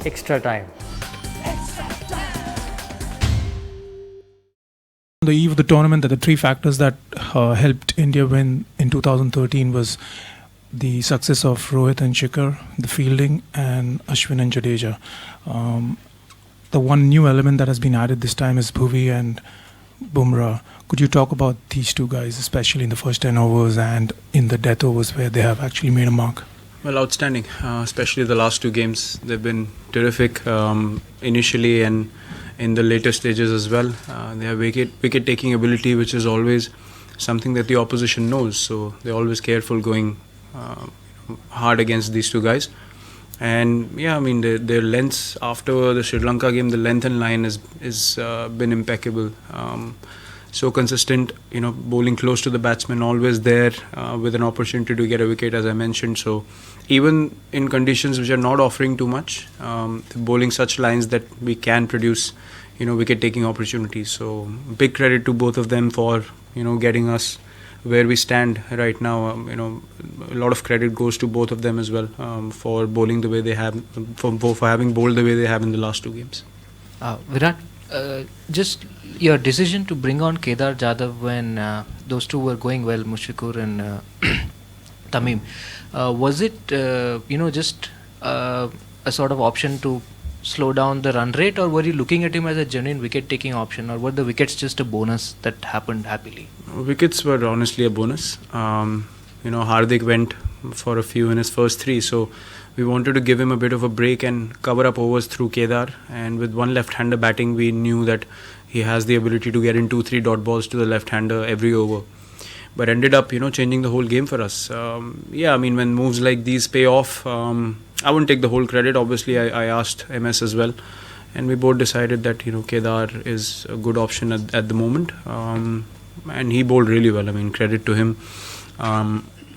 extra time. On the eve of the tournament, the three factors that helped India win in 2013 was the success of Rohit and Shikhar, the fielding, and Ashwin and Jadeja. The one new element that has been added this time is Bhuvy and Bumrah. Could you talk about these two guys, especially in the first 10 overs and in the death overs where they have actually made a mark? Well, outstanding, especially the last two games. They've been terrific initially and in the later stages as well. They have wicket-taking ability, which is always something that the opposition knows. So they're always careful going hard against these two guys. And yeah, I mean their lengths after the Sri Lanka game, the length and line is been impeccable. So consistent, bowling close to the batsman, always there with an opportunity to get a wicket, as I mentioned. So even in conditions which are not offering too much, bowling such lines that we can produce, wicket-taking opportunities. So big credit to both of them for, getting us where we stand right now. A lot of credit goes to both of them as well for bowling the way they have, for having bowled the way they have in the last two games. Virat, just your decision to bring on Kedar Jadhav when those two were going well, Mushfiqur and Tamim, was it just a sort of option to slow down the run rate, or were you looking at him as a genuine wicket-taking option, or were the wickets just a bonus that happened happily? Wickets were honestly a bonus. Hardik went for a few in his first three, so we wanted to give him a bit of a break and cover up overs through Kedar. And with one left-hander batting, we knew that he has the ability to get in 2-3 dot balls to the left-hander every over. But ended up, changing the whole game for us. When moves like these pay off, I wouldn't take the whole credit. Obviously, I asked MS as well, and we both decided that Kedar is a good option at the moment. And he bowled really well. I mean, credit to him.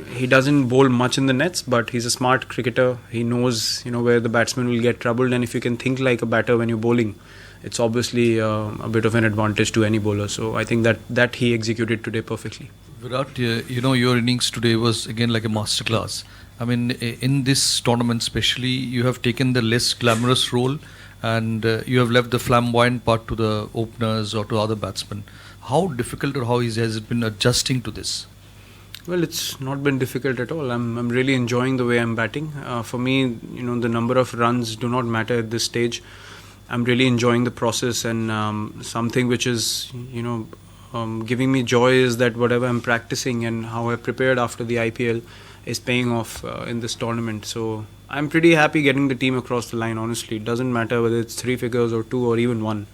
He doesn't bowl much in the nets, but he's a smart cricketer. He knows, where the batsman will get troubled, and if you can think like a batter when you're bowling, it's obviously a bit of an advantage to any bowler. So I think that he executed today perfectly. Virat, your innings today was again like a masterclass. I mean, in this tournament especially, you have taken the less glamorous role and you have left the flamboyant part to the openers or to other batsmen. How difficult or how easy has it been adjusting to this? Well, it's not been difficult at all. I'm really enjoying the way I'm batting. For me, the number of runs do not matter at this stage. I'm really enjoying the process, and something which is, giving me joy is that whatever I'm practicing and how I prepared after the IPL is paying off in this tournament. So I'm pretty happy getting the team across the line, honestly. It doesn't matter whether it's 3 figures or 2 or even 1.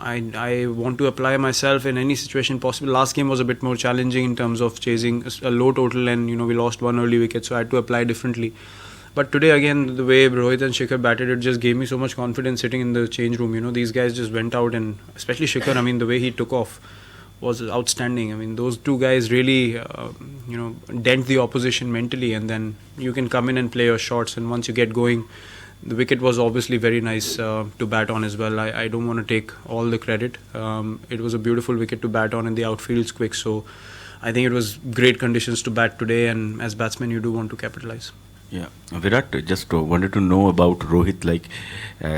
I want to apply myself in any situation possible. Last game was a bit more challenging in terms of chasing a low total, and we lost one early wicket, so I had to apply differently. But today again, the way Rohit and Shikhar batted, it just gave me so much confidence sitting in the change room. These guys just went out, and especially Shikhar, I mean, the way he took off was outstanding. I mean, those two guys really, dent the opposition mentally, and then you can come in and play your shots, and once you get going, the wicket was obviously very nice to bat on as well. I don't want to take all the credit. It was a beautiful wicket to bat on, and the outfield's quick, so I think it was great conditions to bat today, and as batsmen you do want to capitalize. Yeah, Virat, just wanted to know about Rohit,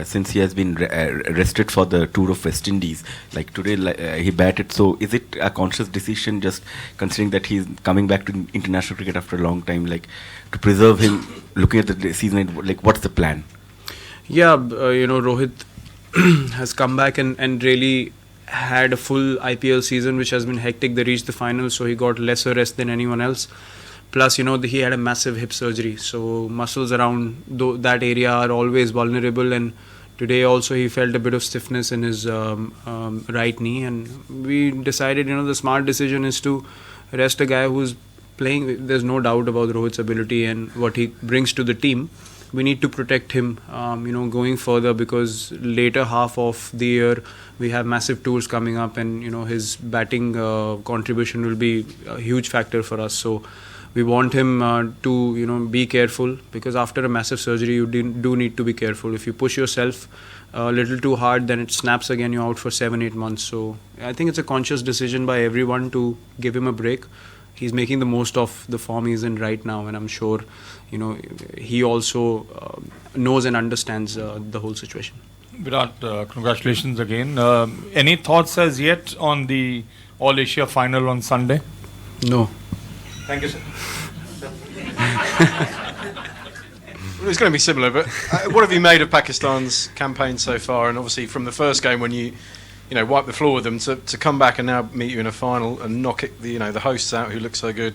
since he has been rested for the tour of West Indies, today he batted, so is it a conscious decision, just considering that he's coming back to international cricket after a long time, to preserve him, looking at the season, what's the plan? Yeah, Rohit has come back and really had a full IPL season, which has been hectic. They reached the finals, so he got lesser rest than anyone else. Plus, he had a massive hip surgery, so muscles around that area are always vulnerable, and today also he felt a bit of stiffness in his right knee, and we decided, the smart decision is to rest a guy who's playing. There's no doubt about Rohit's ability and what he brings to the team. We need to protect him, going further, because later half of the year we have massive tours coming up, and his batting contribution will be a huge factor for us. So we want him to be careful, because after a massive surgery you do need to be careful. If you push yourself a little too hard, then it snaps again, you're out for 7-8 months. So I think it's a conscious decision by everyone to give him a break. He's making the most of the form he's in right now, and I'm sure he also knows and understands the whole situation. Virat, congratulations again. Any thoughts as yet on the All Asia final on Sunday? No. Thank you, sir. Well, it's going to be similar, but what have you made of Pakistan's campaign so far? And obviously, from the first game when you wipe the floor with them, to come back and now meet you in a final and knock it, the hosts out who look so good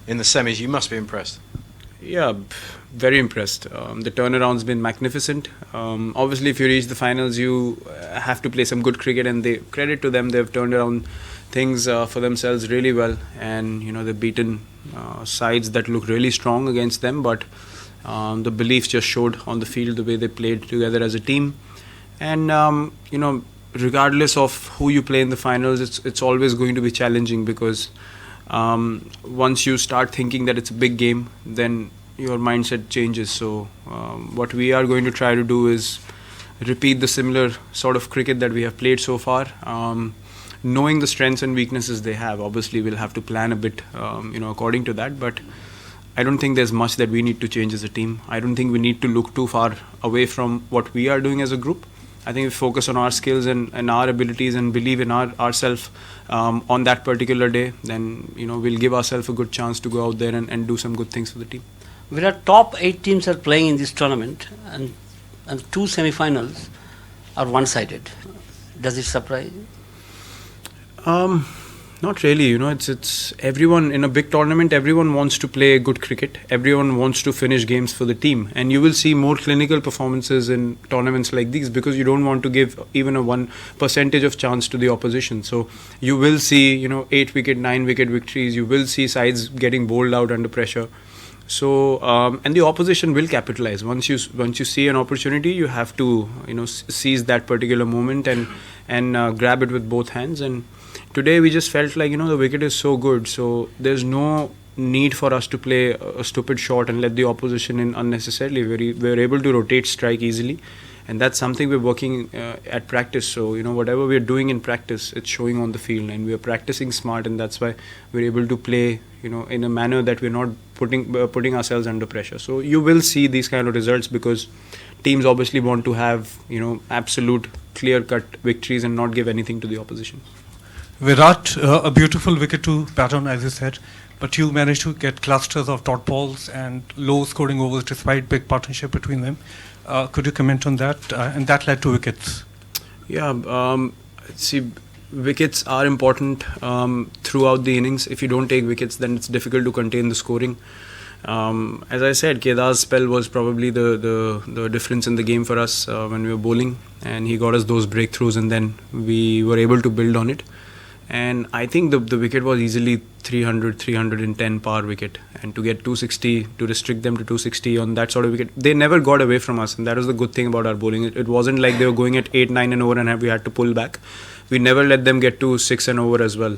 in the semis, you must be impressed. Yeah, very impressed. The turnaround's been magnificent. Obviously, if you reach the finals, you have to play some good cricket, and credit to them, they've turned around things for themselves really well, and they've beaten sides that look really strong against them, but the belief just showed on the field, the way they played together as a team. And regardless of who you play in the finals, it's always going to be challenging, because once you start thinking that it's a big game, then your mindset changes. So what we are going to try to do is repeat the similar sort of cricket that we have played so far, knowing the strengths and weaknesses they have. Obviously we'll have to plan a bit according to that, but I don't think there's much that we need to change as a team. I don't think we need to look too far away from what we are doing as a group. I think if we focus on our skills and our abilities and believe in ourselves on that particular day, then we'll give ourselves a good chance to go out there and do some good things for the team. Virat, top 8 teams are playing in this tournament, and 2 semifinals are one-sided. Does it surprise you? Not really. It's everyone in a big tournament. Everyone wants to play good cricket. Everyone wants to finish games for the team, and you will see more clinical performances in tournaments like these, because you don't want to give even a 1% of chance to the opposition. So you will see 8-wicket, 9-wicket victories. You will see sides getting bowled out under pressure. So and the opposition will capitalize. Once you see an opportunity, you have to seize that particular moment and grab it with both hands. And today we just felt like the wicket is so good, so there's no need for us to play a stupid shot and let the opposition in unnecessarily. We're able to rotate strike easily, and that's something we're working at practice. So whatever we're doing in practice, it's showing on the field, and we're practicing smart, and that's why we're able to play in a manner that we're not putting ourselves under pressure. So you will see these kind of results, because teams obviously want to have absolute clear-cut victories and not give anything to the opposition. Virat, a beautiful wicket to bat on, as you said, but you managed to get clusters of dot balls and low scoring overs despite big partnership between them. Could you comment on that? And that led to wickets. Yeah, see, wickets are important throughout the innings. If you don't take wickets, then it's difficult to contain the scoring. As I said, Kedar's spell was probably the difference in the game for us when we were bowling, and he got us those breakthroughs, and then we were able to build on it. And I think the wicket was easily 300, 310 par wicket, and to get 260, to restrict them to 260 on that sort of wicket, they never got away from us, and that was the good thing about our bowling. It wasn't like they were going at 8, 9 and over and we had to pull back. We never let them get to 6 and over as well.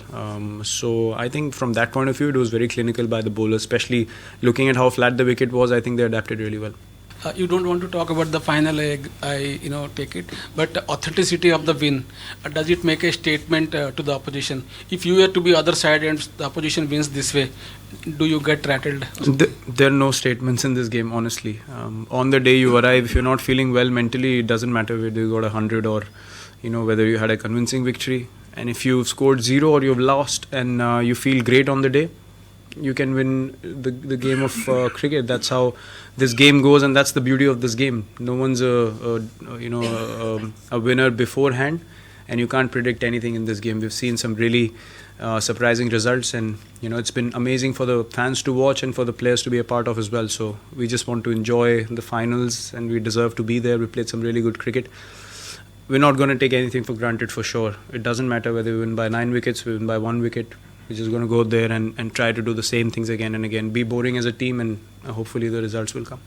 So I think from that point of view, it was very clinical by the bowlers, especially looking at how flat the wicket was. I think they adapted really well. You don't want to talk about the final leg, I take it, but the authenticity of the win, does it make a statement to the opposition? If you were to be other side and the opposition wins this way, do you get rattled? There are no statements in this game, honestly. On the day you arrive, if you're not feeling well mentally, it doesn't matter whether you got 100 or whether you had a convincing victory. And if you've scored 0 or you've lost and you feel great on the day, you can win the game of cricket. That's how this game goes, and that's the beauty of this game. No one's a winner beforehand, and you can't predict anything in this game. We've seen some really surprising results, and it's been amazing for the fans to watch and for the players to be a part of as well. So we just want to enjoy the finals, and we deserve to be there. We played some really good cricket. We're not going to take anything for granted, for sure. It doesn't matter whether we win by 9 wickets, we win by 1 wicket. We're just going to go there and try to do the same things again and again. Be boring as a team, and hopefully the results will come.